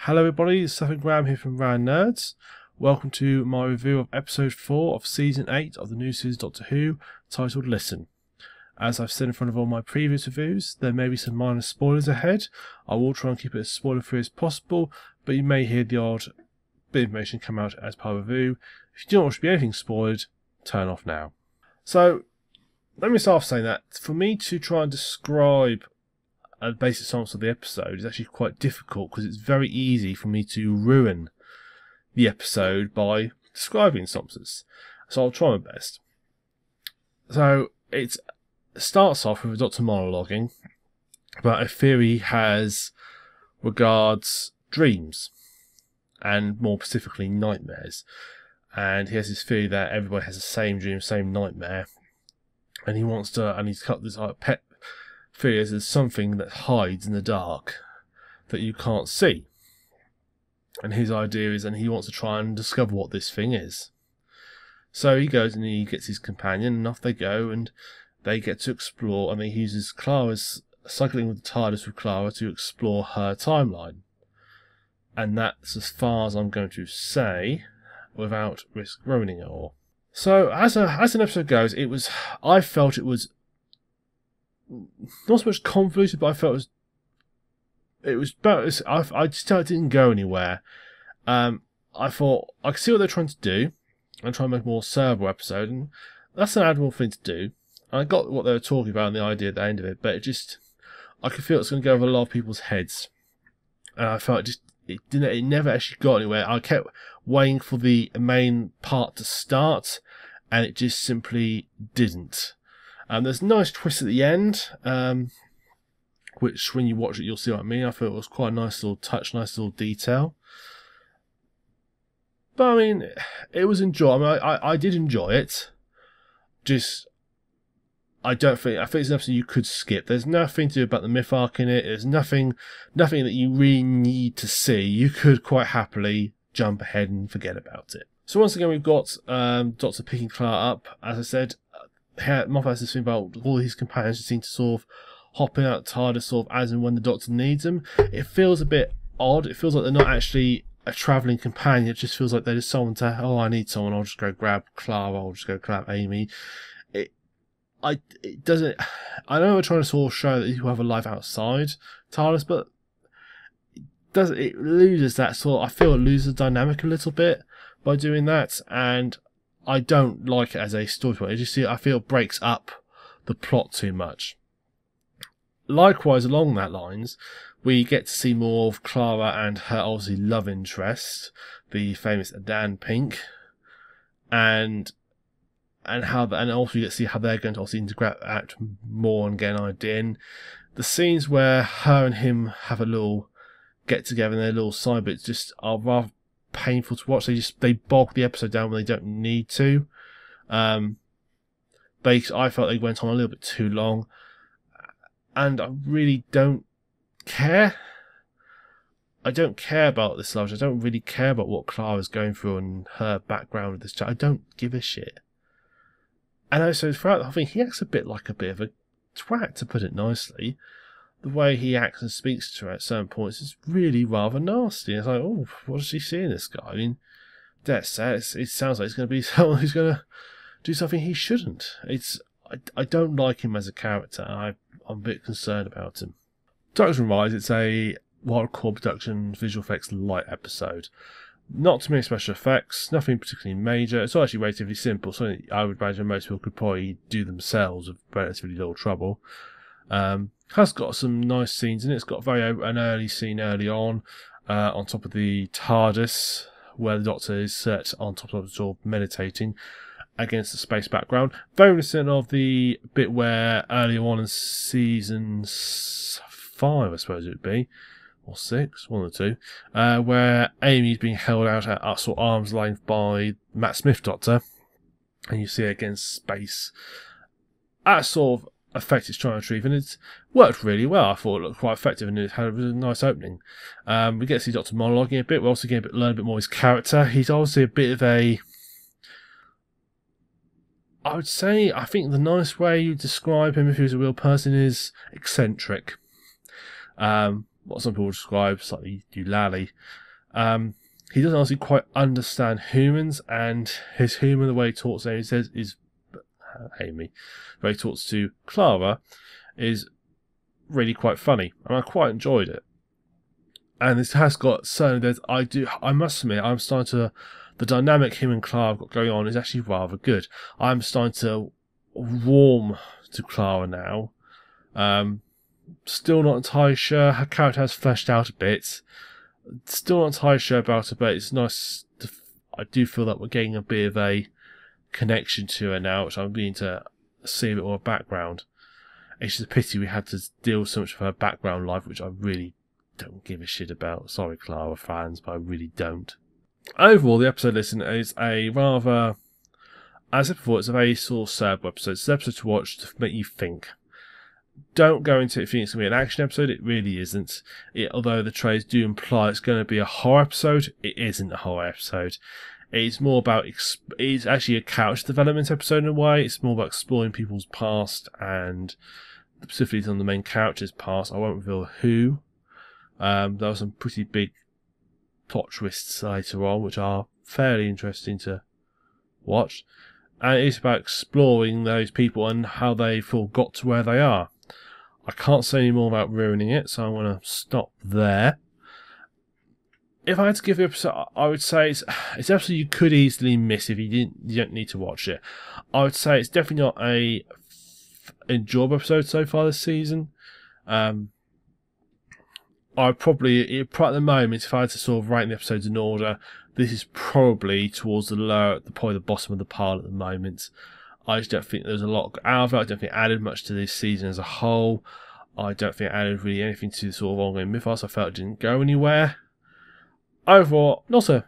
Hello everybody, it's Stephen Graham here from Rand Nerds. Welcome to my review of episode 4 of season 8 of the new series Doctor Who, titled Listen. As I've said in front of all my previous reviews, there may be some minor spoilers ahead. I will try and keep it as spoiler free as possible, but you may hear the odd bit of information come out as part of the review. If you don't want to be anything spoiled, turn off now. So, let me start off saying that for me to try and describe a basic synopsis of the episode is actually quite difficult because it's very easy for me to ruin the episode by describing synopsis. So I'll try my best. So it starts off with a doctor monologuing about a theory he has regards dreams, and more specifically nightmares. And he has this theory that everybody has the same dream, same nightmare, and he's cut this pet fears as something that hides in the dark that you can't see. And his idea is, and he wants to try and discover what this thing is. So he goes and he gets his companion, and off they go, and they get to explore. And he uses Clara's cycling with the TARDIS with Clara to explore her timeline. And that's as far as I'm going to say, without risk ruining it all. So as an episode goes, I felt it was not so much convoluted, but I felt it was about. I just felt it didn't go anywhere. I thought I could see what they're trying to do and try and make a more cerebral episode, and that's an admirable thing to do. I got what they were talking about and the idea at the end of it, but I could feel it's going to go over a lot of people's heads, and I felt it never actually got anywhere. I kept waiting for the main part to start, and it just simply didn't. There's a nice twist at the end, which when you watch it you'll see what I mean. I thought it was quite a nice little touch, nice little detail. But I mean, it was enjoyable. I mean, I did enjoy it. I think it's an episode you could skip. There's nothing to do about the myth arc in it. There's nothing that you really need to see. You could quite happily jump ahead and forget about it. So once again, we've got Doctor picking Clara up. As I said, Moffat has this thing about all his companions just seem to sort of hop in out TARDIS sort of as and when the Doctor needs them. It feels a bit odd. It feels like they're not actually a travelling companion. It just feels like they're just someone to, I need someone, I'll just go grab Clara, I'll just go grab Amy. It doesn't. I know we're trying to sort of show that you have a life outside TARDIS, but it loses that sort. I feel it loses the dynamic a little bit by doing that, and I don't like it as a story point. I feel it breaks up the plot too much. Likewise, along that lines, we get to see more of Clara and her obviously love interest, the famous Dan Pink, and also you get to see how they're going to also integrate out more and get an idea. And the scenes where her and him have a little get together and their little side bits just are rather painful to watch. They bog the episode down when they don't need to. I felt they went on a little bit too long, and I really don't care. I don't care about this love. I don't really care about what Clara's going through and her background with this child. I don't give a shit. And also throughout the whole thing, he acts a bit of a twat, to put it nicely. The way he acts and speaks to her at certain points is really rather nasty. It's like, oh, what does she see in this guy? I mean, that's sad. It sounds like he's going to be someone who's going to do something he shouldn't. I don't like him as a character. I'm a bit concerned about him. Production-wise, it's a wildcore production visual effects light episode. Not too many special effects, nothing particularly major. It's actually relatively simple, something I would imagine most people could probably do themselves with relatively little trouble. Has got some nice scenes in it. It's got an early scene early on top of the TARDIS, where the Doctor is set on top of sort of meditating against the space background. Very reminiscent of the bit where earlier on in season 5, I suppose it would be, or 6, one of the two, where Amy's being held out at sort of arm's length by Matt Smith Doctor, and you see it against space. That sort of effect it's trying to achieve, and it's worked really well. I thought it looked quite effective, and it had a really nice opening. We get to see Doctor monologuing a bit. We also get learn a bit more of his character. He's obviously a bit of a, I think the nice way you describe him if he was a real person is eccentric. What some people describe slightly doolally. He doesn't honestly quite understand humans, and his humour, the way he talks, and he says is Amy, the way he talks to Clara, is really quite funny, and I quite enjoyed it. And this has got certainly. I must admit, I'm starting to. The dynamic him and Clara have got going on is actually rather good. I'm starting to warm to Clara now. Still not entirely sure. Her character has fleshed out a bit. Still not entirely sure about her, but it's nice. I do feel that we're getting a bit of a connection to her now, which I'm beginning to see a bit more background. It's just a pity we had to deal with so much of her background life, which I really don't give a shit about. Sorry, Clara fans, but I really don't. Overall, the episode listen is a rather, as I said before, it's a very sort of cerebral episode. It's an episode to watch to make you think. Don't go into it thinking it's going to be an action episode. It really isn't. Although the trailers do imply it's going to be a horror episode, it isn't a horror episode. It's more about, it's actually a character development episode in a way. It's more about exploring people's past, and specifically on the main character's past. I won't reveal who. There were some pretty big plot twists later on, which are fairly interesting to watch. And it's about exploring those people and how they've all got to where they are. I can't say any more without ruining it, so I'm going to stop there. If I had to give the episode, I would say it's episode you could easily miss if you don't need to watch it. I would say it's definitely not a enjoyable episode so far this season. At the moment, if I had to sort of rank the episodes in order, this is probably towards probably the bottom of the pile at the moment. I just don't think there's a lot out of it. I don't think it added much to this season as a whole. I don't think it added really anything to the sort of ongoing mythos. I felt it didn't go anywhere. Overall, not a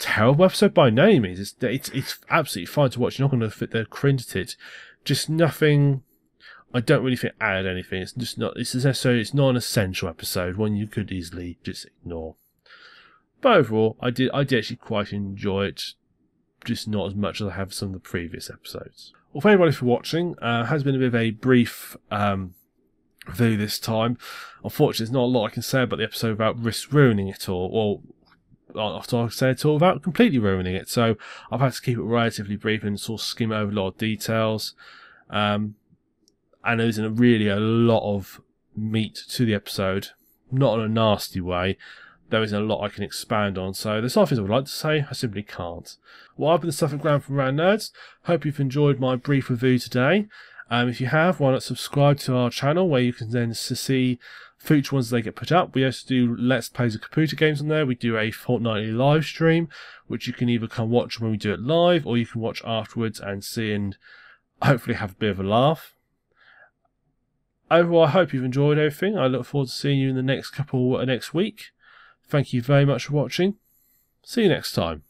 terrible episode by no means. It's absolutely fine to watch. You're not going to fit the cringe at it. Just nothing. I don't really think added anything. It's just not. It's not an essential episode. One you could easily just ignore. But overall, I did actually quite enjoy it. Just not as much as I have some of the previous episodes. Well, for anybody for watching, has been a bit of a brief review this time. Unfortunately, there's not a lot I can say about the episode without risk ruining it all. Or after I say it all without completely ruining it. So I've had to keep it relatively brief and sort of skim over a lot of details. And there isn't really a lot of meat to the episode, not in a nasty way. There isn't a lot I can expand on, so there's some things I would like to say, I simply can't. Well, I've been Stuff and Ground from Round Nerds. Hope you've enjoyed my brief review today. If you have, why not subscribe to our channel, where you can then see future ones as they get put up. We also do Let's Plays of computer games on there. We do a fortnightly live stream, which you can either come watch when we do it live, or you can watch afterwards and see and hopefully have a bit of a laugh. Overall, I hope you've enjoyed everything. I look forward to seeing you in the next week. Thank you very much for watching. See you next time.